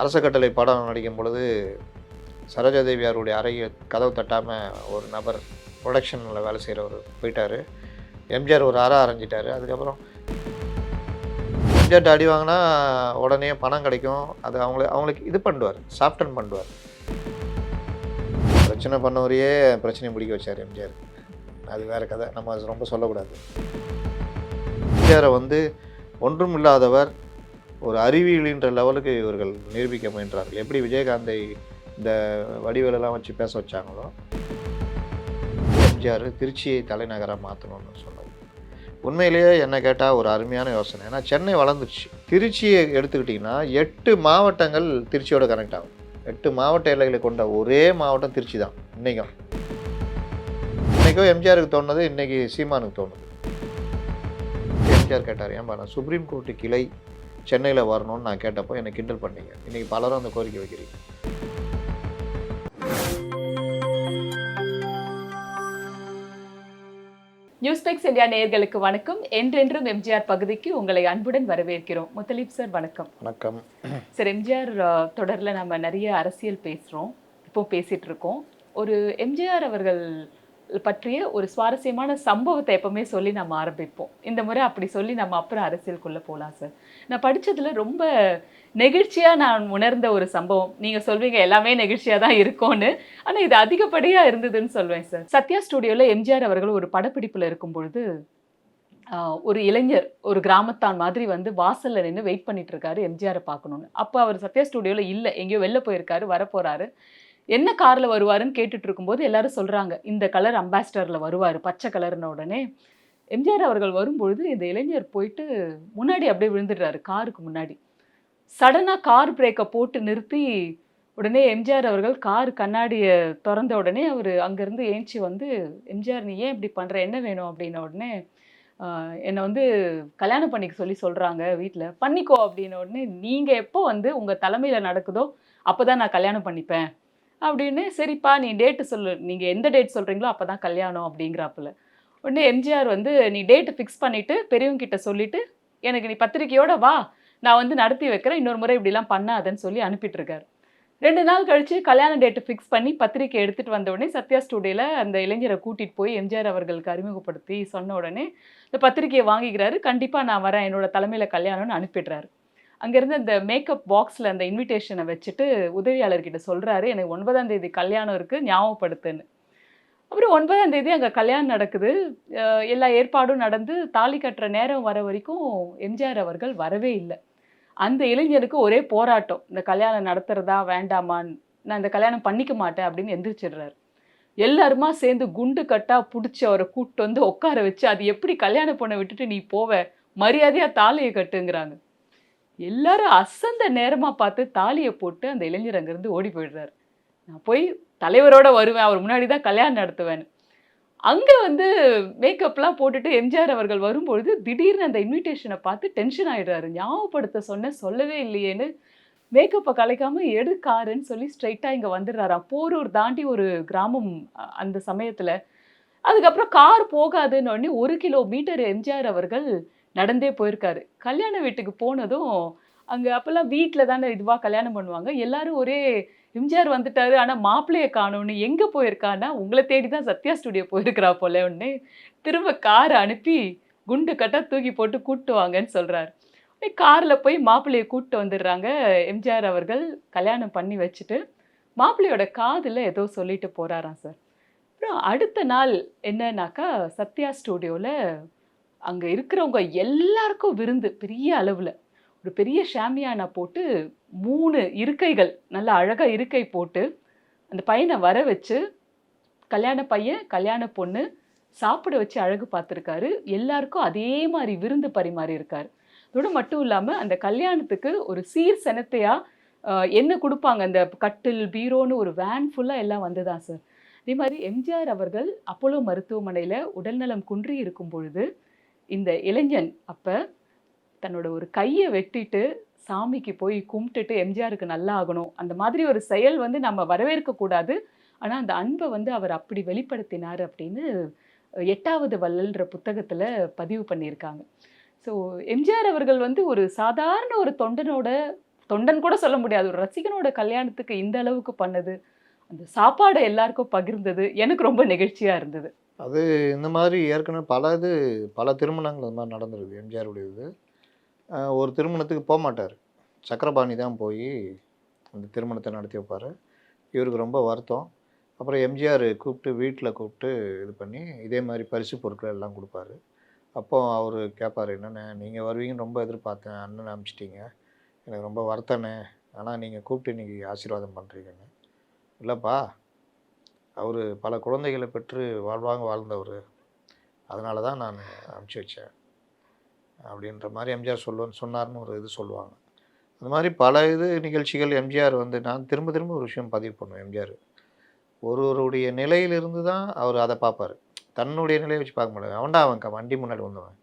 அரச கட்டளை படம் நடிக்கும் பொழுது சரோஜாதேவி அவருடைய அறையை கதவு தட்டாமல் ஒரு நபர் ப்ரொடக்ஷனில் வேலை செய்கிறவர் போயிட்டார். எம்ஜிஆர் ஒரு அறை அரைஞ்சிட்டார். அதுக்கப்புறம் எம்ஜிஆர்ட்ட அடி வாங்கினா உடனே பணம் கிடைக்கும். அது அவங்களுக்கு இது பண்ணுவார், சாஃப்டன் பண்ணுவார். பிரச்சனை பண்ணவரையே பிரச்சனையை முடிக்க வச்சார் எம்ஜிஆர். அது வேறு கதை, நம்ம அது ரொம்ப சொல்லக்கூடாது. எம்ஜிஆரை ஒன்றும் இல்லாதவர் ஒரு அறிவியலின்ற லெவலுக்கு இவர்கள் நிரூபிக்க முயன்றார்கள். எப்படி விஜயகாந்தை இந்த வடிவேலெல்லாம் வச்சு பேச வச்சாங்களோ, எம்ஜிஆர் திருச்சியை தலைநகராக மாற்றணும்னு சொன்னது உண்மையிலேயே என்ன கேட்டால் ஒரு அருமையான யோசனை. ஏன்னா சென்னை வளர்ந்துருச்சு. திருச்சியை எடுத்துக்கிட்டிங்கன்னா 8 மாவட்டங்கள் திருச்சியோட கனெக்ட் ஆகும். 8 மாவட்ட எல்லைகளை கொண்ட ஒரே மாவட்டம் திருச்சி தான் இன்றைக்கும். இன்றைக்கும் எம்ஜிஆருக்கு தோணுது, இன்றைக்கி சீமானுக்கு தோணுது. எம்ஜிஆர் கேட்டார், ஏன்பா நான் சுப்ரீம் கோர்ட்டு கிளை சென்னையில் வரணும்னு நான் கேட்டப்போ என்னை கிண்டல் பண்ணீங்க. இன்றைக்கி பலரும் அந்த கோரிக்கை வைக்கிறீங்க. நியூஸ்பெக்ஸ் இந்தியா நேயர்களுக்கு வணக்கம். என்றென்றும் எம்ஜிஆர் பகுதிக்கு உங்களை அன்புடன் வரவேற்கிறோம். முத்தலீப் சார் வணக்கம். வணக்கம் சார். எம்ஜிஆர் தொடரில் நம்ம நிறைய அரசியல் பேசுகிறோம், இப்போ பேசிகிட்டு இருக்கோம். ஒரு எம்ஜிஆர் அவர்கள் பற்றிய ஒரு சுவாரஸ்யமான சம்பவத்தை எப்பவுமே சொல்லி நம்ம ஆரம்பிப்போம். இந்த முறை அப்படி சொல்லி நம்ம அப்புறம் அரசியலுக்குள்ளே போகலாம் சார். நான் படித்ததில் ரொம்ப நெகிழ்ச்சியாக நான் உணர்ந்த ஒரு சம்பவம். நீங்கள் சொல்வீங்க எல்லாமே நெகிழ்ச்சியாக தான் இருக்கும்னு, ஆனால் இது அதிகப்படியாக இருந்ததுன்னு சொல்வேன் சார். சத்யா ஸ்டுடியோவில் எம்ஜிஆர் அவர்கள் ஒரு படப்பிடிப்பில் இருக்கும் பொழுது ஒரு இளைஞர் ஒரு கிராமத்தான் மாதிரி வாசலில் நின்று வெயிட் பண்ணிட்டு இருக்காரு எம்ஜிஆரை பார்க்கணுன்னு. அப்போ அவர் சத்யா ஸ்டுடியோவில் இல்லை, எங்கேயோ வெளில போயிருக்காரு, வரப்போகிறாரு. என்ன காரில் வருவாருன்னு கேட்டுட்டு இருக்கும்போது எல்லாரும் சொல்கிறாங்க, இந்த கலர் அம்பாசிடரில் வருவார், பச்சை கலர்ன உடனே எம்ஜிஆர் அவர்கள் வரும்பொழுது இந்த இளைஞர் போயிட்டு முன்னாடி அப்படியே விழுந்துடுறாரு, காருக்கு முன்னாடி. சடனாக கார் பிரேக்கை போட்டு நிறுத்தி உடனே எம்ஜிஆர் அவர்கள் கார் கண்ணாடியை திறந்த உடனே அவர் அங்கேருந்து ஏஞ்சி எம்ஜிஆர் நீ ஏன் இப்படி பண்ணுற, என்ன வேணும் அப்படின்ன உடனே என்னை கல்யாணம் பண்ணிக்க சொல்லி சொல்கிறாங்க வீட்டில், பண்ணிக்கோ அப்படின்ன உடனே நீங்கள் எப்போ உங்கள் தலைமையில் நடக்குதோ அப்போ தான் நான் கல்யாணம் பண்ணிப்பேன் அப்படின்னு. சரிப்பா நீ டேட்டு சொல்லு, நீங்கள் எந்த டேட் சொல்கிறீங்களோ அப்போ தான் கல்யாணம் அப்படிங்கிறாப்புல. உடனே எம்ஜிஆர் நீ டேட்டு ஃபிக்ஸ் பண்ணிவிட்டு பெரியவங்க கிட்ட சொல்லிவிட்டு எனக்கு நீ பத்திரிக்கையோட வா, நான் நடத்தி வைக்கிறேன், இன்னொரு முறை இப்படிலாம் பண்ணாதன்னு சொல்லி அனுப்பிட்டுருக்காரு. 2 நாள் கழித்து கல்யாண டேட்டு ஃபிக்ஸ் பண்ணி பத்திரிக்கை எடுத்துகிட்டு வந்த உடனே சத்யா ஸ்டுடியோவில் அந்த இளைஞரை கூட்டிகிட்டு போய் எம்ஜிஆர் அவர்களுக்கு அறிமுகப்படுத்தி சொன்ன உடனே இந்த பத்திரிக்கையை வாங்கிக்கிறாரு. கண்டிப்பாக நான் வரேன், என்னோட தலைமையில் கல்யாணம்னு அனுப்பிடுறாரு. அங்கேருந்து அந்த மேக்கப் பாக்ஸில் அந்த இன்விடேஷனை வச்சுட்டு உதவியாளர்கிட்ட சொல்கிறாரு, எனக்கு 9ஆம் தேதி கல்யாணம் இருக்குது, ஞாபகப்படுத்துன்னு. அப்புறம் 9ஆம் தேதி அங்கே கல்யாணம் நடக்குது. எல்லா ஏற்பாடும் நடந்து தாலி கட்டுற நேரம் வர வரைக்கும் எம்ஜிஆர் அவர்கள் வரவே இல்லை. அந்த இளைஞருக்கு ஒரே போராட்டம், இந்த கல்யாணம் நடத்துறதா வேண்டாமான்னு, நான் இந்த கல்யாணம் பண்ணிக்க மாட்டேன் அப்படின்னு எந்திரிச்சிடுறாரு. எல்லாருமா சேர்ந்து குண்டு கட்டா பிடிச்சி அவரை கூப்பிட்டு உட்கார வச்சு, அது எப்படி கல்யாண பொண்ணை விட்டுட்டு நீ போவ, மரியாதையாக தாலியை கட்டுங்கிறாங்க. எல்லாரும் அசந்த நேரமாக பார்த்து தாலியை போட்டு அந்த இளைஞர் அங்கேருந்து ஓடி போயிடுறாரு. நான் போய் தலைவரோட வருவேன், அவர் முன்னாடி தான் கல்யாணம் நடத்துவேன்னு. அங்கே மேக்கப்லாம் போட்டுட்டு எம்ஜிஆர் அவர்கள் வரும்பொழுது திடீர்னு அந்த இன்விடேஷனை பார்த்து டென்ஷன் ஆகிடுறாரு. ஞாபகப்படுத்த சொன்னேன், சொல்லவே இல்லையேன்னு மேக்கப்பை கலைக்காமல் எடுக்காருன்னு சொல்லி ஸ்ட்ரைட்டாக இங்கே வந்துடுறாராம். போரூர் தாண்டி ஒரு கிராமம் அந்த சமயத்தில். அதுக்கப்புறம் கார் போகாதுன்னு உடனே 1 கிலோமீட்டர் எம்ஜிஆர் அவர்கள் நடந்தே போயிருக்காரு. கல்யாண வீட்டுக்கு போனதும் அங்கே அப்போல்லாம் வீட்டில் தானே இதுவாக கல்யாணம் பண்ணுவாங்க. எல்லாரும் ஒரே எம்ஜிஆர் வந்துட்டாரு, ஆனால் மாப்பிள்ளையை காணோன்னு, எங்கே போயிருக்கான்னா உங்களை தேடி தான் சத்யா ஸ்டுடியோ போயிருக்கிறா போல. உடனே திரும்ப காரை அனுப்பி குண்டு கட்டா தூக்கி போட்டு கூப்பிட்டு வாங்கன்னு சொல்கிறாரு. காரில் போய் மாப்பிள்ளையை கூப்பிட்டு வந்துடுறாங்க. எம்ஜிஆர் அவர்கள் கல்யாணம் பண்ணி வச்சுட்டு மாப்பிள்ளையோட காதில் ஏதோ சொல்லிட்டு போகிறாராம் சார். அப்புறம் அடுத்த நாள் என்னன்னாக்கா சத்யா ஸ்டுடியோவில் அங்கே இருக்கிறவங்க எல்லாருக்கும் விருந்து, பெரிய அளவில் ஒரு பெரிய ஷாமியானா போட்டு 3 இருக்கைகள், நல்ல அழகாக இருக்கை போட்டு அந்த பையனை வர வச்சு கல்யாண பையன் கல்யாண பொண்ணு சாப்பிட வச்சு அழகு பார்த்துருக்காரு. எல்லாருக்கும் அதே மாதிரி விருந்து பரிமாறி இருக்காரு. அதோடு மட்டும் இல்லாமல் அந்த கல்யாணத்துக்கு ஒரு சீர் செனத்தையாக என்ன கொடுப்பாங்க, அந்த கட்டில் பீரோன்னு ஒரு வேன் ஃபுல்லாக எல்லாம் வந்துதான் சார். அதே மாதிரி எம்ஜிஆர் அவர்கள் அப்போலோ மருத்துவமனையில் உடல்நலம் குன்றி இருக்கும் பொழுது இந்த இளைஞன் அப்போ தன்னோட ஒரு கையை வெட்டிட்டு சாமிக்கு போய் கும்பிட்டுட்டு எம்ஜிஆருக்கு நல்லா ஆகணும், அந்த மாதிரி ஒரு செயல் நம்ம வரவேற்கக்கூடாது, ஆனால் அந்த அன்பை அவர் அப்படி வெளிப்படுத்தினார் அப்படின்னு 8வது வள்ளல்ன்ற புத்தகத்தில் பதிவு பண்ணியிருக்காங்க. ஸோ எம்ஜிஆர் அவர்கள் ஒரு சாதாரண ஒரு தொண்டனோட தொண்டன் கூட சொல்ல முடியாது. ஒரு ரசிகனோட கல்யாணத்துக்கு இந்த அளவுக்கு பண்ணது, அந்த சாப்பாட எல்லாருக்கும் பகிர்ந்தது, எனக்கு ரொம்ப நெகிழ்ச்சியா இருந்தது. அது இந்த மாதிரி ஏற்கனவே பல திருமணங்கள் அந்த மாதிரி நடந்திருக்கு எம்ஜிஆருடைய இது. ஒரு திருமணத்துக்கு போமாட்டாரு. சக்கரபாணி தான் போய் அந்த திருமணத்தை நடத்தி வைப்பாரு. இவருக்கு ரொம்ப வருத்தம். அப்புறம் எம்ஜிஆர் கூப்பிட்டு வீட்ல கூப்பிட்டு இது பண்ணி, இதே மாரி பரிசு பொருட்கள் எல்லாம் குடுப்பாரு. அப்போ அவரு கேட்பாரு, "என்னண்ணே நீங்க வருவீங்கன்னு ரொம்ப எதிர்பார்த்தேன். அண்ணன அனுப்பிச்சிட்டீங்க. எனக்கு ரொம்ப வருத்தண்ணே. ஆனா நீங்க கூப்பிட்டு இன்னைக்கு ஆசீர்வாதம் பண்றீங்கன்னு." "இல்லப்பா, அவரு பல குழந்தைகள பெற்று வாழ்வாங்க வாழ்ந்தவரு. அதனால தான் நானு அனுப்பிச்சு வச்சேன்." அப்படின்ற மாரி எம்ஜிஆர் சொன்னாருன்னு ஒரு இது சொல்லுவாங்க. அந்த மாரி பல நிகழ்ச்சிகள் எம்ஜிஆர் வந்து நான் திரும்ப திரும்ப ஒரு விஷயம் பதிவு பண்ணுவேன் எம்ஜிஆர். ஒருவருடைய நிலையிலிருந்து தான் அவர் அத பார்ப்பாரு. தன்னுடைய நிலைய வச்சு பார்க்க மாட்டாரு. "எவன்டா அவன் வண்டி முன்னாடி வந்தவன்?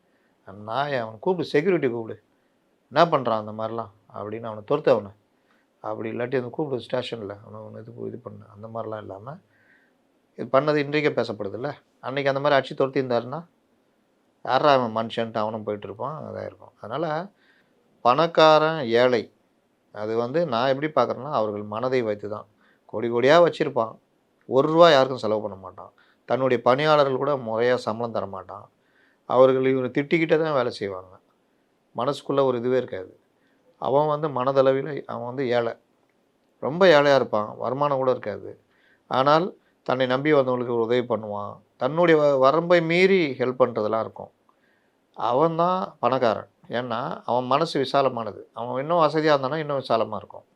நாய அவன கூப்பிடு செக்யூரிட்டி கூப்பிடு. என்ன பண்றான் அந்த மாரிலாம்?" அப்படின்னு அவன தொரத்து அவன. அப்படி இல்லாட்டி வந்து கூப்பிடு ஸ்டேஷன்ல. அவன இது பண்ணு. அந்த மாரிலாம் இல்லாம, இது பண்ணது இன்றைக்கே பேசப்படுதுல்ல. அன்னைக்கு அந்த மாரி அடிச்சு தொரத்தியிருந்தாருன்னா, யார்றா அவன் மனுஷன்ட்டு அவனும் போயிட்டுருப்பான். இதாயிருக்கும். அதனால பணக்காரன், ஏழை அது வந்து நான் எப்படி பார்க்குறேன்னா, அவர்கள் மனதை வைத்து தான். கோடி கோடியா வச்சிருப்பான். ரூ. 1 யாருக்கும் செலவு பண்ண மாட்டான். தன்னுடைய பணியாளர்கள் கூட முறையா சம்பளம் தர மாட்டான். அவர்கள் இவர திட்டிக்கிட்டே தான் வேலை செய்வாங்க. மனசுக்குள்ள ஒரு இதுவே இருக்காது. அவன் வந்து மனதளவில அவன் வந்து ஏழை. ரொம்ப ஏழையா இருப்பான். வருமானம் கூட இருக்காது. ஆனால் தன்னை நம்பி வந்தவங்களுக்கு ஒரு உதவி பண்ணுவான். தன்னுடைய வரம்பை மீறி ஹெல்ப் பண்ணுறதெல்லாம் இருக்கும். அவன் தான் பணக்காரன். ஏன்னா, அவன் மனசு விசாலமானது. அவன் இன்னும் வசதியா இருந்தானா, இன்னும் விசாலமா இருக்கும்.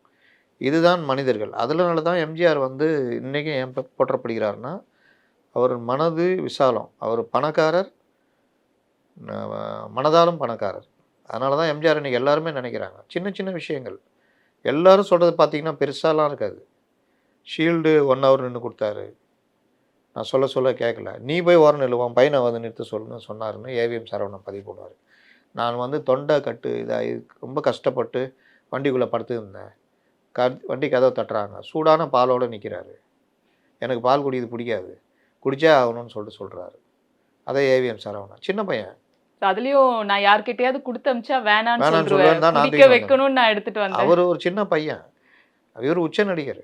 இதுதான் மனிதர்கள். அதனால தான் எம்ஜிஆர் வந்து இன்னைக்கும் ஏன் போற்றப்படுகிறார்னா, அவர் மனது விசாலம். அவர் பணக்காரர், மனதாலும் பணக்காரர். அதனால தான் எம்ஜிஆர் இன்னைக்கு எல்லாருமே நினைக்கிறாங்க. சின்ன சின்ன விஷயங்கள். எல்லாரும் சொல்றது பார்த்தீங்கன்னா, பெருசாலாம் இருக்காது. ஷீல்டு 1 ஹவர் நின்னு குடுத்தாரு. நான் சொல்ல சொல்ல கேட்கல. "நீ போய் ஓரம் நில்லு. உன் பையன வந்து நிறுத்த சொல்லுன்னு" சொன்னாருன்னு ஏவிஎம் சரவணன் பதிவு போடுவாரு. நான் வந்து தொண்டை இதாகி ரொம்ப கஷ்டப்பட்டு வண்டிக்குள்ளே படுத்துருந்தேன். வண்டி கதவை தட்டுறாங்க. சூடான பாலோடு நிற்கிறாரு. எனக்கு பால் குடிக்கிறது பிடிக்காது. குடிச்சே ஆகணும்னு சொல்கிறாரு. அதே ஏவிஎம் சரவணன். சின்ன பையன். அதுலயும் நான் யார்கிட்டயாவது குடுத்து அனுப்பிச்சா வேணான்னு வேணான்னு சொல்ருவேன். சொல்லுவேன்னு தான் நான் குடிக்க தூக்கிட்டு வந்தேன். வைக்கணும்னு நான் எடுத்துட்டு வந்தேன். அவரு ஒரு சின்ன பையன். இவரு உச்ச நடிகர்.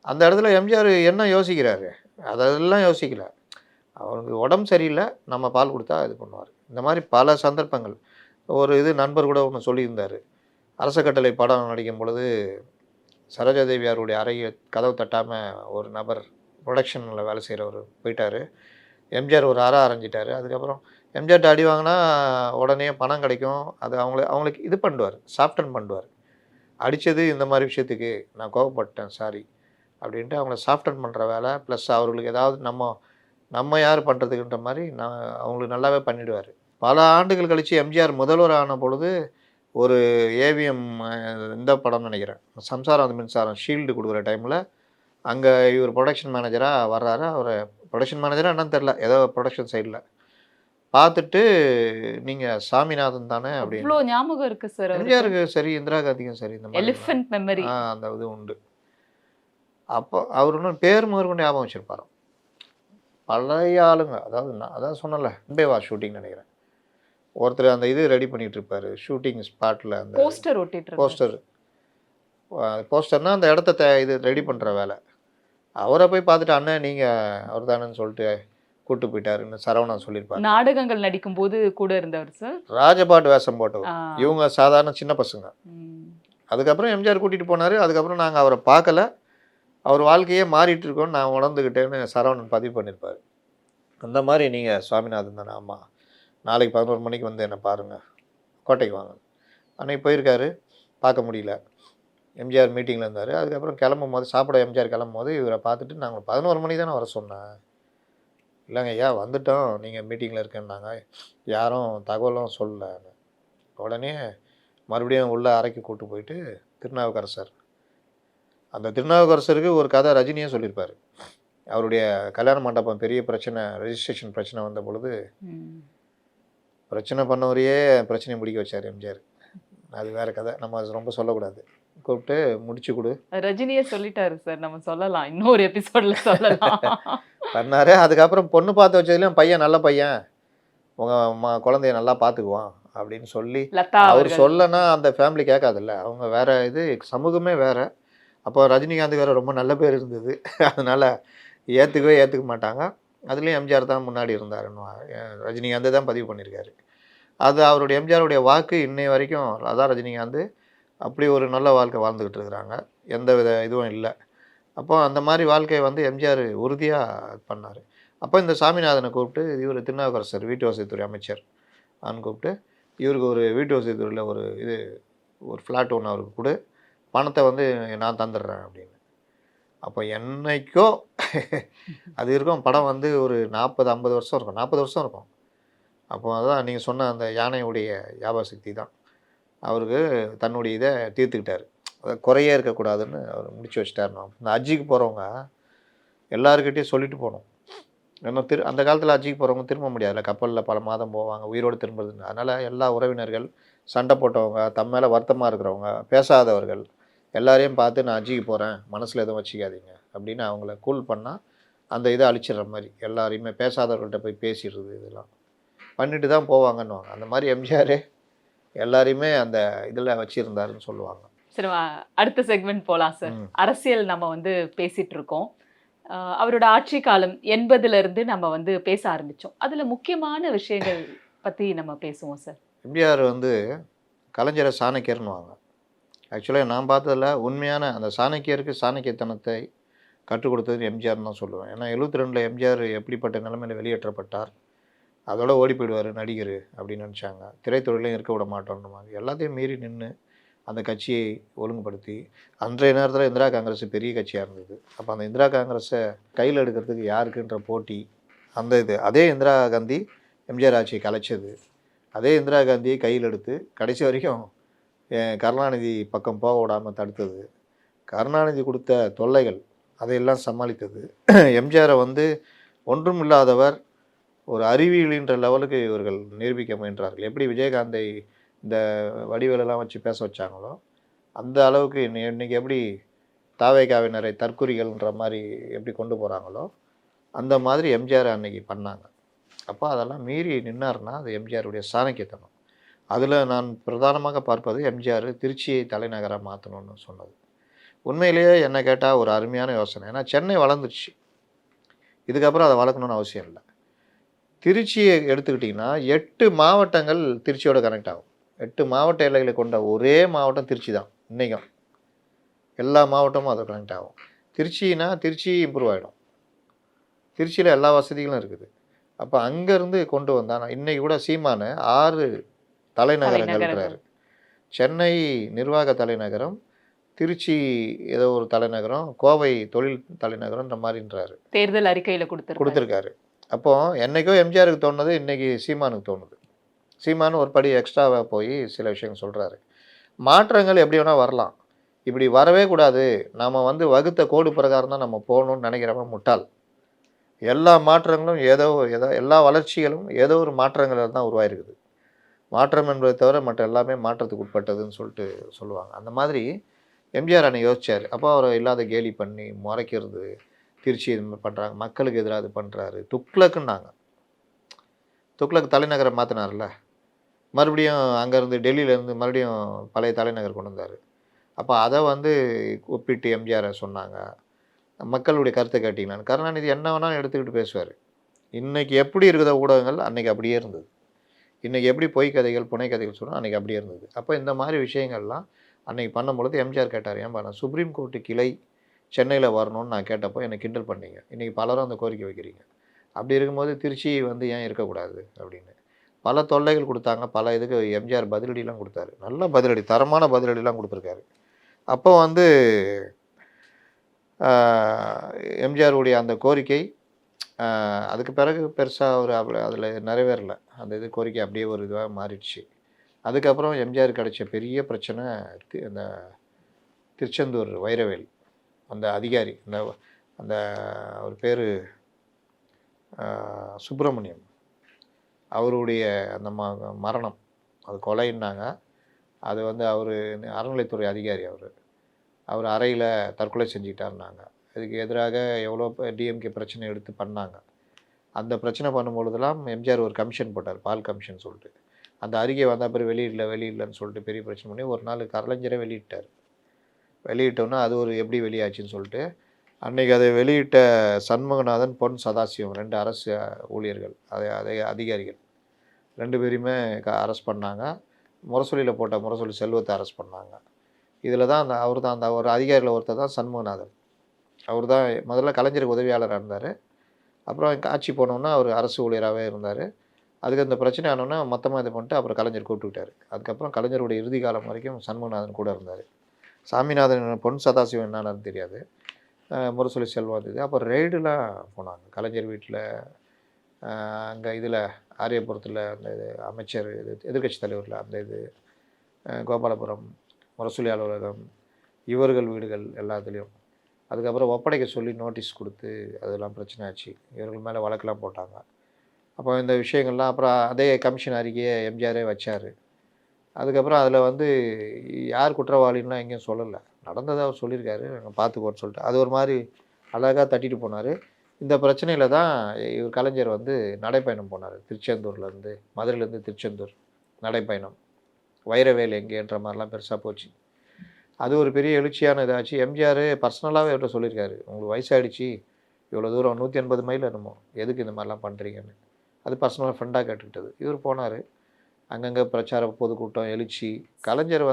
அந்த இடத்துல எம்ஜிஆர் என்ன யோசிக்கிறாரு? அதெல்லாம் யோசிக்கல. அவருக்கு உடம்பு சரியில்லை. நம்ம பால் குடுத்தா இது பண்ணுவாரு. இந்த மாரி பல சந்தர்ப்பங்கள். ஒரு நண்பர் கூட ஒண்ணு சொல்லியிருந்தாரு. அரச கட்டளை படம் நடிக்கும் பொழுது, சரோஜாதேவியாருடைய அறைய கதவு தட்டாம ஒரு நபர் புரொடக்ஷன்ல வேலை செய்றவரு போயிட்டாரு. எம்ஜிஆர் ஒரு அறை அறைஞ்சிட்டாரு. அதுக்கப்புறம் எம்ஜிஆர்ட்ட அடி வாங்குனா, உடனே பணம் கிடைக்கும். அது அவங்களுக்கு இது பண்ணுவாரு. சாஃப்டன் பண்ணுவாரு. அடிச்சது இந்த மாரி விஷயத்துக்கு நான் கோவப்பட்டேன். சாரி. அப்படின்ட்டு அவங்கள சாஃப்டன் பண்ற வேலை, ப்ளஸ் அவர்களுக்கு ஏதாவது நம்ம யார் பண்றதுக்குன்ற மாரி அவங்களுக்கு நல்லாவே பண்ணிடுவாரு. பல ஆண்டுகள் கழிச்சு எம்ஜிஆர் முதல்வர் ஆன பொழுது, ஒரு ஏவிஎம் இந்த படம்னு நெனைக்கிறேன். சம்சாரம் அந்த மின்சாரம் ஷீல்டு குடுக்குற டைம்ல, அங்க இவர் புரொடக்ஷன் மேனேஜரா வர்றாரு. அவர புரொடக்ஷன் மேனேஜரா என்னன்னு தெரியல. ஏதோ புரொடக்ஷன் சைட்ல. பார்த்துட்டு, "நீங்க சாமிநாதன் தானே?" அப்படின்னு. அவ்ளோ ஞாபகம் இருக்கு சார் அவருக்கு. எம்ஜிஆருக்கு சரி, இந்திரா காந்திக்கும் சரி இந்த மாரி எலிஃபண்ட் மெமரி. அந்த இது உண்டு. அப்போ அவர் இன்னும் பேர் முதற்கொண்டு ஞாபகம் வச்சிருப்பாராம். பழைய ஆளுங்க. அதாவது அதான் சொன்னேன்ல, "அன்பே வா" ஷூட்டிங் நெனைக்கிறேன். ஒருத்தர் அந்த ரெடி பண்ணிட்டு இருப்பாரு. ஷூட்டிங் ஸ்பாட்ல அந்த போஸ்டர் ஒட்டிட்டு இருந்தாரு. போஸ்டர். போஸ்டர்னா அந்த இடத்த ரெடி பண்ற வேலை. அவர போய் பார்த்துட்டு, "அண்ணன் நீங்க அவர் தானேன்னு" சொல்லிட்டு கூட்டு போயிட்டாருன்னு சரவணன் சொல்லியிருப்பாரு. நாடகங்கள் நடிக்கும்போது கூட இருந்தவர் சார். ராஜபாட்டு வேஷம் போட்டவர். ஆ. இவங்க சாதாரண சின்ன பசங்க. ம். அதுக்கப்புறம் எம்ஜிஆர் கூட்டிட்டு போனாரு. அதுக்கப்புறம் நாங்க அவர பார்க்கல. அவர் வாழ்க்கையே மாறிட்டு இருக்கோன்னு நான் உணர்ந்துக்கிட்டேன்னு சரவணன் பதிவு பண்ணியிருப்பாரு. அந்த மாரி நீங்க சுவாமிநாதன் தானே? ஆமா. நாளைக்கு 11 மணிக்கு வந்து என்ன பாருங்க. கோட்டைக்கு வாங்க. அன்னைக்கு போயிருக்காரு. பார்க்க முடியல. எம்ஜிஆர் மீட்டிங்கில் இருந்தார். அதுக்கப்புறம் கிளம்பும்போது சாப்பிட எம்ஜிஆர் கிளம்பும்போது இவரை பார்த்துட்டு, "நாங்கள் 11 மணிக்கு தானே வர சொன்னேன்." "இல்லைங்க ஐயா வந்துட்டோம். நீங்கள் மீட்டிங்கில் இருக்கேன்னாங்க. யாரும் தகவலும் சொல்லல." உடனே மறுபடியும் உள்ள அறைக்கு கூட்டு போயிட்டு திருநாவுக்கரசர். அந்த திருநாவுக்கரசருக்கு ஒரு கதை ரஜினியே சொல்லியிருப்பார். அவருடைய கல்யாண மண்டபம் பெரிய பிரச்சனை, ரெஜிஸ்ட்ரேஷன் பிரச்சனை வந்த பொழுது, பிரச்சனை பண்ணவரையே பிரச்சனையை முடிக்க வச்சார் எம்ஜிஆர். அது வேற கதை. நம்ம அது ரொம்ப சொல்லக்கூடாது. கூப்பிட்டு முடிச்சு கொடு ரஜினியே சொல்லிட்டாரு சார். நம்ம சொல்லலாம். இன்னொரு எபிசோட்ல சொல்லலாம். பண்ணாரு. அதுக்கப்புறம் பொண்ணு பார்த்து வச்சதுலேயும் பையன் நல்ல பையன், உங்கள் குழந்தைய நல்லா பார்த்துக்குவான் அப்படின்னு சொல்லி லதா அவர் அவர்கள். சொல்லனா அந்த ஃபேமிலி கேட்காதுல்ல. அவங்க வேற இது சமூகமே வேற. அப்போ ரஜினிகாந்துக்கு வேற ரொம்ப நல்ல பேர் இருந்தது. அதனால ஏத்துக்க மாட்டாங்க. அதுலயும் எம்ஜிஆர் தான் முன்னாடி இருந்தாருன்னுவாங்க. ரஜினிகாந்தே தான் பதிவு பண்ணியிருக்காரு. அது அவருடைய எம்ஜிஆருடைய வாக்கு இன்னை வரைக்கும் அதான் ரஜினிகாந்த் அப்படி ஒரு நல்ல வாழ்க்கை வாழ்ந்துகிட்டு இருக்கிறாங்க. எந்தவித இதுவும் இல்ல. அப்போ அந்த மாரி வாழ்க்கைய வந்து எம்ஜிஆர் உறுதியா பண்ணாரு. அப்போ இந்த சாமிநாதன கூப்பிட்டு இவரு திருநாவுக்கரசர் வீட்டு வசதித்துறை அமைச்சர் கூப்பிட்டு, இவருக்கு ஒரு வீட்டு வசதித்துறையில ஒரு ஃப்ளாட் ஒண்ணு அவருக்கு குடு. பணத்த வந்து நான் தந்துடுறேன் அப்படின்னு. அப்போ என்னைக்கோ அது இருக்கும். படம் வந்து ஒரு 40, 50 வருஷம் இருக்கும். 40 வருஷம் இருக்கும். அப்போ அதான் நீங்க சொன்ன அந்த யானையுடைய ஞாபக சக்தி தான். அவருக்கு தன்னுடைய இத தீர்த்துக்கிட்டாரு. குறையே இருக்கக்கூடாதுன்னு அவர் முடிச்சு வச்சுட்டாருன்னா. இந்த ஹஜ்ஜுக்கு போறவங்க எல்லார்கிட்டயும் சொல்லிட்டு போணும். ஏன்னா அந்த காலத்தில ஹஜ்ஜுக்கு போறவங்க திரும்ப முடியாதுல்ல. கப்பல்ல பல மாதம் போவாங்க. உயிரோடு திரும்புறதுன்னு. அதனால எல்லா உறவினர்கள், சண்டை போட்டவங்க, தம் மேல வருத்தமா இருக்கிறவங்க, பேசாதவர்கள் எல்லாரையும் பார்த்து நான் ஹஜ்ஜுக்கு போறேன். மனசுல எதுவும் வச்சுக்காதீங்க அப்படின்னு அவங்கள கூல் பண்ணா, அந்த இத அழிச்சிடுற மாரி. எல்லாரையுமே பேசாதவர்கள்ட்ட போய் பேசிடுறது இதெல்லாம். பண்ணிட்டு தான் போவாங்கன்னுவாங்க. அந்த மாரி எம்ஜிஆர் எல்லாரையுமே அந்த இதில வச்சிருந்தாருன்னு சொல்லுவாங்க. சரி, அடுத்த செக்மெண்ட் போலாம் சார். ம். அரசியல் நம்ம வந்து பேசிட்டு இருக்கோம். அவரோட ஆட்சி காலம் 80ல இருந்து நம்ம வந்து பேச ஆரம்பிச்சோம். அதுல முக்கியமான விஷயங்கள் பத்தி நம்ம பேசுவோம் சார். எம்ஜிஆர் வந்து கலைஞர சாணக்கியர்ன்னுவாங்க. ஆக்சுவலா நான் பார்த்ததுல உண்மையான அந்த சாணக்கியருக்கு சாணக்கியத்தனத்தை கற்றுக் கொடுத்தது எம்ஜிஆர்ன்னு தான் சொல்லுவேன். ஏன்னா 72ல எம்ஜிஆர் எப்படிப்பட்ட நிலைமையில வெளியேற்றப்பட்டார். அதோட ஓடி போயிடுவாரு நடிகர் அப்படின்னு நினச்சாங்க. திரைத்துறையிலும் இருக்க விட மாட்டோன்ற மாதிரி. எல்லாத்தையும் மீறி நின்னு அந்த கட்சியை ஒழுங்குபடுத்தி, அன்றைய நேரத்தில இந்திரா காங்கிரஸ் பெரிய கட்சியா இருந்தது. அப்ப அந்த இந்திரா காங்கிரஸ கையில எடுக்கிறதுக்கு யாருக்குன்ற போட்டி, அந்த இது. அதே இந்திரா காந்தி எம்ஜிஆர் ஆட்சியை கலைச்சது. அதே இந்திரா காந்தியை கையில் எடுத்து கடைசி வரைக்கும் கருணாநிதி பக்கம் போக விடாம தடுத்தது. கருணாநிதி கொடுத்த தொல்லைகள் அதையெல்லாம் சமாளித்தது. எம்ஜிஆரை வந்து ஒன்றும் இல்லாதவர் ஒரு அறிவியலின்ற லெவலுக்கு இவர்கள் நிரூபிக்க முயன்றார்கள். எப்படி விஜயகாந்தை இந்த வடிவேலெல்லாம் வச்சு பேச வச்சாங்களோ, அந்த அளவுக்கு இன்னைக்கு எப்படி தாவேகாவினரை தற்குறிகள்ன்ற மாரி எப்படி கொண்டு போகிறாங்களோ, அந்த மாதிரி எம்ஜிஆர் அன்னைக்கு பண்ணாங்க. அப்போ அதெல்லாம் மீறி நின்னாருன்னா, அது எம்ஜிஆருடைய சாணக்கியத்தனம். அதில நான் பிரதானமாக பார்ப்பது எம்ஜிஆர் திருச்சியை தலைநகரா மாத்தணும்னு சொன்னது. உண்மையிலேயே என்ன கேட்டா ஒரு அருமையான யோசனை. ஏன்னா சென்னை வளர்ந்துருச்சு. இதுக்கப்புறம் அத வளர்க்கணும்னு அவசியம் இல்ல. திருச்சிய எடுத்துக்கிட்டீங்கன்னா, 8 மாவட்டங்கள் திருச்சியோட கனெக்ட் ஆகும். 8 மாவட்ட எல்லைகளை கொண்ட ஒரே மாவட்டம் திருச்சி தான், இன்னைக்கும். எல்லா மாவட்டமும் அதில கனெக்ட் ஆகும். திருச்சினா திருச்சி இம்ப்ரூவ் ஆயிடும். திருச்சியில எல்லா வசதிகளும் இருக்குது. அப்ப அங்கருந்து கொண்டு வந்தா இன்னைக்கு கூட சீமானு 6 தலைநகரங்கள்ன்றாரு. சென்னை நிர்வாக தலைநகரம், திருச்சி ஏதோ ஒரு தலைநகரம், கோவை தொழில் தலைநகரம்ன்ற மாரின்றாரு. தேர்தல் அறிக்கையில குடுத்திருக்காரு. அப்போ என்னைக்கோ எம்ஜிஆருக்கு தோணுனது இன்னைக்கு சீமானுக்கு தோணுது. சீமான் ஒரு படி எக்ஸ்ட்ராவா போய் சில விஷயங்கள் சொல்றாரு. மாற்றங்கள் எப்படி வேணா வரலாம். இப்படி வரவே கூடாது. நாம வந்து வகுத்த கோடு பிரகாரம் தான் நம்ம போகணும்னு நினைக்கிறவன் முட்டாள். எல்லா மாற்றங்களும் ஏதோ எல்லா வளர்ச்சிகளும் ஏதோ ஒரு மாற்றங்கள்ல தான் உருவாயிருக்குது. மாற்றம் என்பதை தவிர மற்ற எல்லாமே மாற்றத்துக்கு உட்பட்டதுன்னு சொல்லிட்டு சொல்லுவாங்க. அந்த மாதிரி எம்ஜிஆர் அன்னைக்கு யோசிச்சாரு. அப்போ அவர இல்லாத கேலி பண்ணி, முறைக்கிறது, திருச்சி இது மாதிரி பண்றாங்க. மக்களுக்கு எதிரா இது பண்றாரு. துக்ளக்குன்னாங்க. துக்ளக் தலைநகர மாத்துனார்ல. மறுபடியும் அங்கேருந்து டெல்லியிலேருந்து மறுபடியும் பழைய தலைநகர் கொண்டு வந்தார். அப்போ அதை வந்து ஒப்பிட்டு எம்ஜிஆரை சொன்னாங்க. மக்களுடைய கருத்தை கேட்டீங்களான்னு. கருணாநிதி என்ன வேணாலும் எடுத்துக்கிட்டு பேசுவார். இன்றைக்கி எப்படி இருக்குதோ ஊடகங்கள் அன்றைக்கி அப்படியே இருந்தது. இன்றைக்கி எப்படி பொய் கதைகள், புனை கதைகள் சொன்னால் அன்றைக்கி அப்படியே இருந்தது. அப்போ இந்த மாதிரி விஷயங்கள்லாம் அன்றைக்கி பண்ணும்பொழுது எம்ஜிஆர் கேட்டார், ஏன்பா நான் சுப்ரீம் கோர்ட்டு கிளை சென்னையில் வரணும்னு நான் கேட்டப்போ என்னை கிண்டல் பண்ணீங்க. இன்றைக்கி பலரும் அந்த கோரிக்கை வைக்கிறீங்க. அப்படி இருக்கும்போது திருச்சி வந்து ஏன் இருக்கக்கூடாது அப்படின்னு. பல தொல்லைகள் கொடுத்தாங்க. பல இதுக்கு எம்ஜிஆர் பதிலடிலாம் கொடுத்தாரு. நல்ல பதிலடி, தரமான பதிலடிலாம் கொடுத்துருக்காரு. அப்போ வந்து எம்ஜிஆருடைய அந்த கோரிக்கை அதுக்கு பிறகு பெருசாக ஒரு அதில் நிறைவேறல. அந்த இது கோரிக்கை அப்படியே ஒரு இதுவாக மாறிடுச்சு. அதுக்கப்புறம் எம்ஜிஆர் கிடைச்ச பெரிய பிரச்சனை அந்த திருச்செந்தூர் வைரவேல் அந்த அதிகாரி, அந்த அவர் பேர் சுப்பிரமணியம், அவருடைய அந்த மரணம், அது கொலைன்னாங்க. அது வந்து அவர் அறநிலைத்துறை அதிகாரி. அவர் அறையில் தற்கொலை செஞ்சுக்கிட்டாருனாங்க. அதுக்கு எதிராக எவ்வளோ டிஎம்கே பிரச்சனை எடுத்து பண்ணாங்க. அந்த பிரச்சனை பண்ணும்பொழுதெல்லாம் எம்ஜிஆர் ஒரு கமிஷன் போட்டார், பால் கமிஷன் சொல்லிட்டு. அந்த அறிக்கை வந்த அப்புறம் வெளியிடலன்னு சொல்லிட்டு பெரிய பிரச்சனை பண்ணி ஒரு நாள் கலைஞரே வெளியிட்டார். வெளியிட்டோன்னா அது ஒரு எப்படி வெளியாச்சுன்னு சொல்லிட்டு அன்றைக்கி அதை வெளியிட்ட சண்முகநாதன், பொன் சதாசிவம் 2 அரசு ஊழியர்கள், அதை அதிகாரிகள் 2 பேரையுமே அரெஸ்ட் பண்ணாங்க. முரசொலியில் போட்ட முரசொலி செல்வத்தை அரெஸ்ட் பண்ணாங்க. இதில் தான் அந்த ஒரு அதிகாரியில் ஒருத்தர் தான் சண்முகநாதன். அவர் தான் முதல்ல கலைஞருக்கு உதவியாளராக இருந்தார். அப்புறம் ஆட்சி போனோன்னா அவர் அரசு ஊழியராகவே இருந்தார். அதுக்கு அந்த பிரச்சனை ஆனோன்னா மொத்தமாக இது பண்ணிட்டு அப்புறம் கலைஞர் கூப்பிட்டுக்கிட்டார். அதுக்கப்புறம் கலைஞருடைய இறுதி காலம் வரைக்கும் சண்முகநாதன் கூட இருந்தார். சாமிநாதன், பொன் சதாசிவம் என்னன்னு தெரியாது. முரசொலி செல்வம் இருந்தது. அப்புறம் ரெய்டுலாம் போனாங்க கலைஞர் வீட்டில், அங்கே இதில் ஆரியபுரத்தில் அந்த இது அமைச்சர் எதிர்க்கட்சி தலைவரில் அந்த இது, கோபாலபுரம் முரசொலி அலுவலகம், இவர்கள் வீடுகள் எல்லாத்துலேயும். அதுக்கப்புறம் ஒப்படைக்க சொல்லி நோட்டீஸ் கொடுத்து அதெல்லாம் பிரச்சனை ஆச்சு. இவர்கள் மேலே வழக்கெல்லாம் போட்டாங்க. அப்போ இந்த விஷயங்கள்லாம் அப்புறம் அதே கமிஷன் அறிக்கையை எம்ஜிஆரே வச்சார். அதுக்கப்புறம் அதில் யார் குற்றவாளின்லாம் எங்கேயும் சொல்லலை. நடந்ததை அவர் சொல்லியிருக்காரு, நாங்கள் பார்த்துக்கோன்னு சொல்லிட்டு அது ஒரு மாதிரி அழகாக தட்டிட்டு போனார். இந்த பிரச்சனையில் தான் இவர் கலைஞர் நடைப்பயணம் போனார். திருச்செந்தூர்லேருந்து, மதுரையிலேருந்து திருச்செந்தூர் நடைப்பயணம். வைரவேல் எங்கேன்ற மாதிரிலாம் பெருசாக போச்சு. அது ஒரு பெரிய எழுச்சியான இதாச்சு. எம்ஜிஆர் பர்சனலாகவே அவர்கிட்ட சொல்லியிருக்காரு, உங்களுக்கு வயசாகிடுச்சு, இவ்வளோ தூரம் 180 மைல் என்னமோ, எதுக்கு இந்த மாதிரிலாம் பண்ணுறீங்கன்னு. அது பர்சனலாக ஃப்ரெண்டாக கேட்டுக்கிட்டது. இவர் போனார். அங்கங்கே பிரச்சார பொதுக்கூட்டம், எழுச்சி. கலைஞர்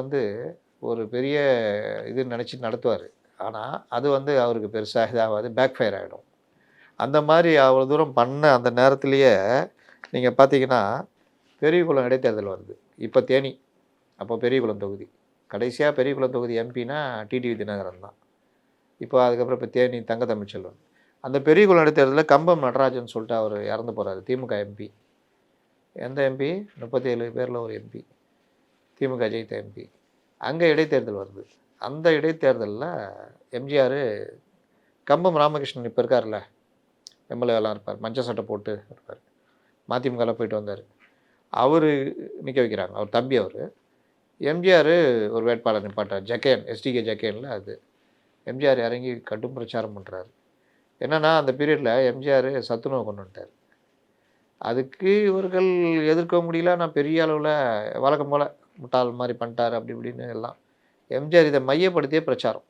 ஒரு பெரிய இது நினச்சி நடத்துவார். ஆனால் அது அவருக்கு பெருசாக இதாகாது, பேக் ஃபயர் ஆகிடும். அந்த மாதிரி அவ்வளோ தூரம் பண்ண அந்த நேரத்துலையே நீங்கள் பார்த்தீங்கன்னா பெரியகுளம் இடைத்தேர்தல் வருது. இப்போ தேனி, அப்போ பெரியகுளம் தொகுதி. கடைசியாக பெரியகுளம் தொகுதி எம்பினா டிடிவி தினகரன் தான். இப்போ அதுக்கப்புறம் இப்போ தேனி தங்க தமிழ்ச்செல்வன். அந்த பெரியகுளம் இடைத்தேர்தலில் கம்பம் நடராஜன் சொல்லிட்டு அவர் இறந்து போகிறார். திமுக எம்பி. எந்த எம்பி? 37 பேரில் ஒரு எம்பி, திமுக ஜெயித்த எம்பி. அங்கே இடைத்தேர்தல் வருது. அந்த இடைத்தேர்தலில் எம்ஜிஆர் கம்பம் ராமகிருஷ்ணன் இப்போ இருக்கார்ல, எம்எல்ஏலாம் இருப்பார், மஞ்சள் சட்டை போட்டு இருப்பார், மதிமுகவில் போயிட்டு வந்தார். அவர் நிற்க வைக்கிறாங்க, அவர் தம்பி. அவர் எம்ஜிஆர் ஒரு வேட்பாளர் நிப்பாட்டார், ஜக்கேன், எஸ்டிகே ஜக்கேனில். அது எம்ஜிஆர் இறங்கி கடும் பிரச்சாரம் பண்ணுறாரு. என்னென்னா அந்த பீரியடில் எம்ஜிஆர் சத்துணவு கொண்டு வந்துட்டார். அதுக்கு இவர்கள் எதிர்க்க முடியல. நான் பெரிய அளவில் வழக்கம் போல் முட்டாள் மாதிரி பண்ணிட்டார் அப்படி இப்படின்னு எல்லாம். எம்ஜிஆர் இதை மையப்படுத்திய பிரச்சாரம்,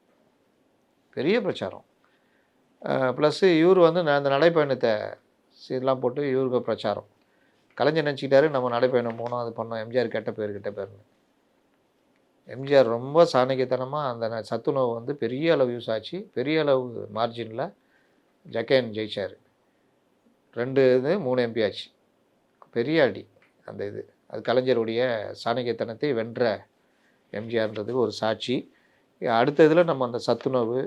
பெரிய பிரச்சாரம். ப்ளஸ்ஸு இவர் நான் அந்த நடைப்பயணத்தை இதெல்லாம் போட்டு இவருக்கு பிரச்சாரம். கலைஞர் நினச்சிக்கிட்டாரு நம்ம நடைப்பயணம் போனோம், அது பண்ணோம், எம்ஜிஆர் கெட்ட பேர்னு. எம்ஜிஆர் ரொம்ப சாணக்கியத்தனமாக அந்த சத்துணவு பெரிய அளவு யூஸ் ஆச்சு. பெரிய அளவு மார்ஜினில் ஜக்கேன் ஜெயிச்சார். 2 3 எம்பி ஆச்சு. பெரிய அடி அந்த இது. அது கலைஞருடைய சாணக்கியத்தனத்தை வென்ற எம்ஜிஆர்ன்றதுக்கு ஒரு சாட்சி. அடுத்த இதில் நம்ம அந்த சத்துணவு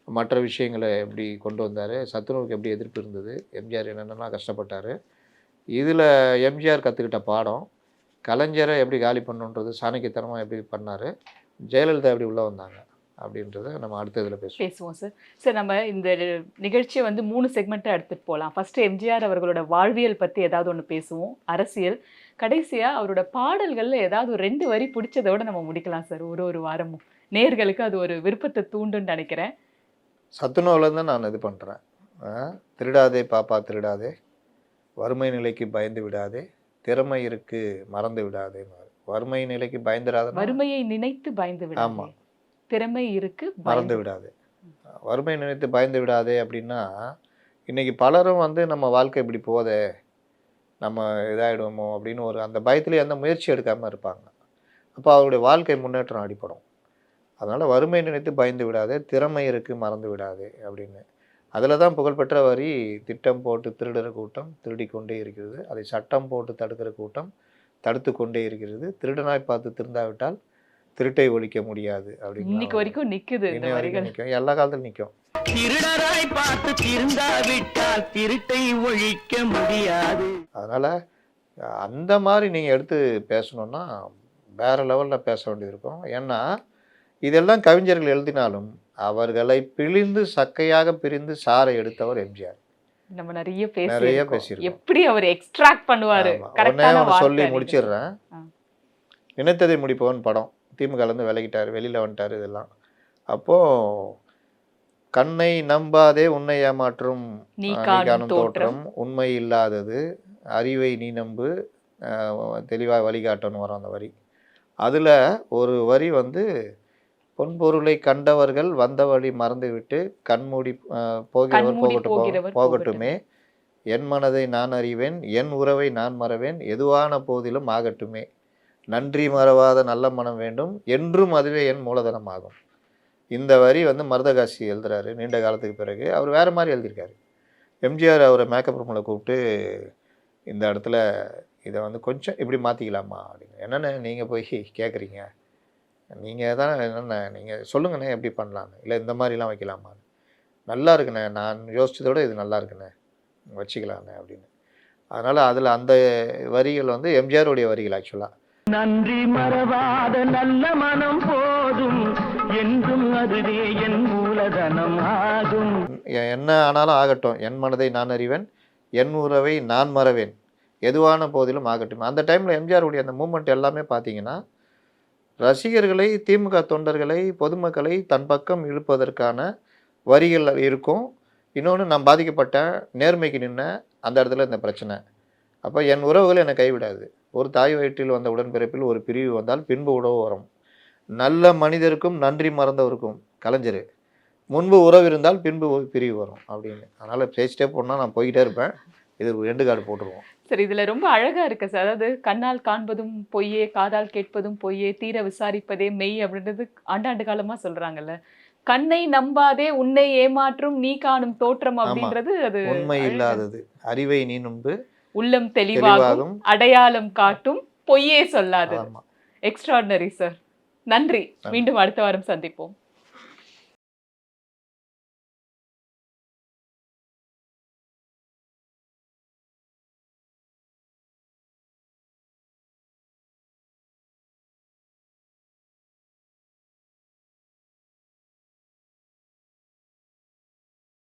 மற்ற விஷயங்களை எப்படி கொண்டு வந்தார், சத்துணவுக்கு எப்படி எதிர்ப்பு இருந்தது, எம்ஜிஆர் என்னென்னலாம் கஷ்டப்பட்டார், இதில் எம்ஜிஆர் கற்றுக்கிட்ட பாடம், கலைஞரை எப்படி காலி பண்ணுன்றது சாணக்கியத்தனமாக எப்படி பண்ணார், ஜெயலலிதா எப்படி உள்ளே வந்தாங்க அப்படின்றத நம்ம அடுத்த இதில் பேசுவோம் சார். சார், நம்ம இந்த நிகழ்ச்சியை 3 செக்மெண்ட்டாக எடுத்துகிட்டு போகலாம். ஃபஸ்ட்டு எம்ஜிஆர் அவர்களோட வாழ்வியல் பற்றி ஏதாவது ஒன்று பேசுவோம், அரசியல். கடைசியாக அவரோட பாடல்களில் ஏதாவது 2 வரி பிடிச்சதோட நம்ம முடிக்கலாம் சார். ஒரு வாரமும் நேர்களுக்கு அது ஒரு விருப்பத்தை தூண்டுன்னு நினைக்கிறேன். சத்துணவுலேருந்து நான் இது பண்ணுறேன். திருடாதே பாப்பா திருடாதே, வறுமை நிலைக்கு பயந்து விடாதே, திறமை இருக்கு மறந்து விடாதே. வறுமை நிலைக்கு பயந்துடாத, வறுமையை நினைத்து பயந்து விடாதே. ஆமாம், திறமை இருக்கு மறந்து விடாதே. வறுமை நினைத்து பயந்து விடாதே அப்படின்னா இன்றைக்கி பலரும் நம்ம வாழ்க்கை இப்படி போதே, நம்ம இதாகிடுவோமோ அப்படின்னு அந்த பயத்துலேயே எந்த முயற்சி எடுக்காமல் இருப்பாங்க. அப்போ அவருடைய வாழ்க்கை முன்னேற்றம் அடிப்படும். அதனால் வறுமை நினைத்து பயந்து விடாதே, திறமை இருக்குது மறந்து விடாதே அப்படின்னு. அதில் தான் புகழ்பெற்ற வரி, திட்டம் போட்டு திருடுற கூட்டம் திருடி கொண்டே இருக்கிறது, அதை சட்டம் போட்டு தடுக்கிற கூட்டம் தடுத்து கொண்டே இருக்கிறது, திருடனாய் பார்த்து திருந்தாவிட்டால் திருட்டை ஒழிக்க முடியாது அப்படின்னு. இன்னைக்கு வரைக்கும் நிற்குது, இன்னை வரைக்கும் நிற்கும், எல்லா காலத்திலும் நிற்கும். திருடராய் பார்த்து திருந்தாவிட்டால் திருட்டை ஒழிக்க முடியாது. அதனால் அந்த மாதிரி நீங்கள் எடுத்து பேசணுன்னா வேறு லெவலில் பேச வேண்டியது இருக்கும். ஏன்னா இதெல்லாம் கவிஞர்கள் எழுதினாலும் அவர்களை பிழிந்து சக்கையாக பிரிந்து சாரை எடுத்தவர் எம்ஜிஆர். நம்ம நிறைய பேசியிருக்கோம். எப்படி அவர் எக்ஸ்ட்ராக்ட் பண்ணுவாரு. சொல்லி முடிச்சிடுறேன். நினைத்ததை முடிப்பவன் படம், திமுகலேருந்து விலகிட்டார், வெளியில் வந்துட்டார். இதெல்லாம் அப்போது கண்ணை நம்பாதே உன்னை ஏமாற்றும் நீ காணும் தோற்றம் உண்மை இல்லாதது, அறிவை நீ நம்பு தெளிவாக வழிகாட்டணும் வரும் அந்த வரி. அதில் ஒரு வரி வந்து பொன்பொருளை கண்டவர்கள் வந்த வழி மறந்துவிட்டு கண்மூடி போகிறவர் போகிறவர் போகட்டுமே, என் மனதை நான் அறிவேன், என் உறவை நான் மறவேன், எதுவான போதிலும் ஆகட்டுமே, நன்றி மறவாத நல்ல மனம் வேண்டும், என்றும் அதுவே என் மூலதனம் ஆகும். இந்த வரி வந்து மருதகாசி எழுதுறாரு நீண்ட காலத்துக்கு பிறகு. அவர் வேறு மாதிரி எழுதியிருக்காரு. எம்ஜிஆர் அவரை மேக்கப் ரூமில் கூப்பிட்டு இந்த இடத்துல இதை வந்து கொஞ்சம் இப்படி மாற்றிக்கலாமா அப்படின்னு. என்னென்ன நீங்கள் போய் கேட்குறீங்க, நீங்கள் தான் என்னென்ன நீங்கள் சொல்லுங்கண்ணே எப்படி பண்ணலான்னு, இல்லை இந்த மாதிரிலாம் வைக்கலாமான்னு. நல்லா இருக்குண்ணே, நான் யோசிச்சதை விட இது நல்லா இருக்குண்ணே, வச்சுக்கலாண்ணே அப்படின்னு. அதனால் அதில் அந்த வரிகள் வந்து எம்ஜிஆருடைய வரிகள் ஆக்சுவலாக. நன்றி மறவாத நல்ல மனம் போதும், என்றும் அதுவே என் மூலதனம் ஆகும். என்ன ஆனாலும் ஆகட்டும், என் மனதை நான் அறிவேன், என் உறவை நான் மறவேன், எதுவான போதிலும் ஆகட்டும். அந்த டைமில் எம்ஜிஆருடைய அந்த மூமெண்ட் எல்லாமே பார்த்தீங்கன்னா ரசிகர்களை, திமுக தொண்டர்களை, பொதுமக்களை தன் பக்கம் இழுப்பதற்கான வரிகள் இருக்கும். இன்னொன்று, நான் பாதிக்கப்பட்டேன், நேர்மைக்கு நின்ன அந்த இடத்துல இந்த பிரச்சனை. அப்போ என் உறவுகள் என்னை கைவிடாது. ஒரு தாய் வயிற்றில் வந்த உடன்பிறப்பில் ஒரு பிரிவு வந்தால் பின்பு உறவு வரும். நல்ல மனிதருக்கும் நன்றி மறந்தவருக்கும் கலைஞர், முன்பு உறவு இருந்தால் பின்பு பிரிவு வரும் அப்படின்னு. அதனால் பேசிட்டே போனால் நான் போய்கிட்டே இருப்பேன். இது ஒரு எண்டு கார்டு போட்டுருவோம். சரி, இதுல ரொம்ப அழகா இருக்கு சார். அதாவது கண்ணால் காண்பதும் பொய்யே, காதால் கேட்பதும் பொய்யே, தீர விசாரிப்பதே மெய் அப்படின்றது ஆண்டாண்டு காலமா சொல்றாங்கல்ல. கண்ணை நம்பாதே உன்னை ஏமாற்றும் நீ காணும் தோற்றம் அப்படின்றது அது உண்மை இல்லாதது, அறிவை நீ நுன்பு, உள்ளம் தெளிவாகும், அடையாளம் காட்டும், பொய்யே சொல்லாது. ஆமாம். Extraordinary sir. நன்றி. மீண்டும் அடுத்த வாரம் சந்திப்போம்.